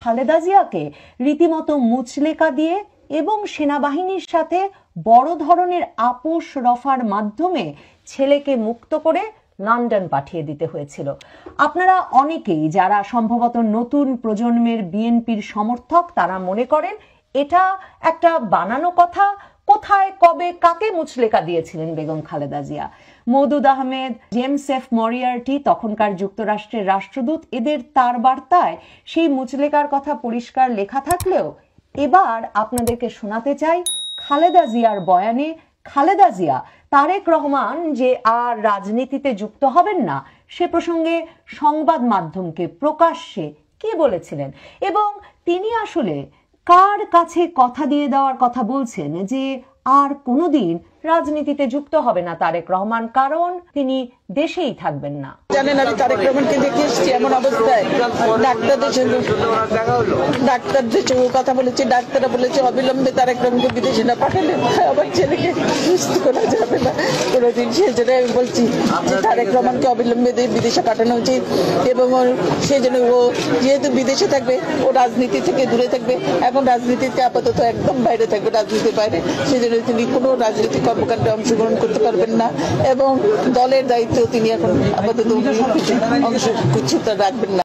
খালেদা জিয়াকে রীতিমতো মুচলেকা দিয়ে এবং সেনাবাহিনীর সাথে বড় ধরনের আপোষ রফার মাধ্যমে ছেলেকে মুক্ত করে লন্ডন পাঠিয়ে দিতে হয়েছিল। আপনারা অনেকেই যারা সম্ভবত নতুন প্রজন্মের বিএনপির সমর্থক তারা মনে করেন এটা একটা বানানো কথা, কোথায় কবে কাকে মুচলেকা দিয়েছিলেন Begum Khaleda Zia. Moudud Ahmed, James F Moriarty তখনকার যুক্তরাষ্ট্রের রাষ্ট্রদূত, এদের তার বার্তায় সেই মুচলেকার কথা পরিষ্কার লেখা থাকলেও এবার আপনাদেরকে শোনাতে চাই খালেদা জিয়ার বয়ানে খালেদা জিয়া তারেক রহমান যে আর রাজনীতিতে যুক্ত হবেন না সে প্রসঙ্গে সংবাদ মাধ্যমকে প্রকাশ্যে কি বলেছিলেন এবং তিনি আসলে কার কাছে কথা দিয়ে দেওয়ার কথা বলছেন যে আর কোনোদিন রাজনীতিতে যুক্ত হবে না তারেক রহমান, কারণ তিনি দেশেই থাকবেন না। জানেন আমি তারেক রহমানকে দেখে এসেছি এমন অবস্থায়, ডাক্তারদের সঙ্গে কথা বলেছি, ডাক্তাররা বলেছে অবিলম্বে তারেক রহমানকে বিদেশে না পাঠালে আমার ছেলেকে সুস্থ করা যাবে না কোনোদিন। সেই জন্য আমি বলছি যে তারেক রহমানকে অবিলম্বে বিদেশে পাঠানো উচিত এবং সেই জন্য ও যেহেতু বিদেশে থাকবে ও রাজনীতি থেকে দূরে থাকবে, এখন রাজনীতিতে আপাতত একদম বাইরে থাকবে, রাজনীতির বাইরে। সেই জন্য তিনি কোনো রাজনৈতিক কর্মকাণ্ডে অংশগ্রহণ করতে পারবেন না এবং দলের দায়িত্ব তিনি এখন আপাতত অংশ রাখবেন না।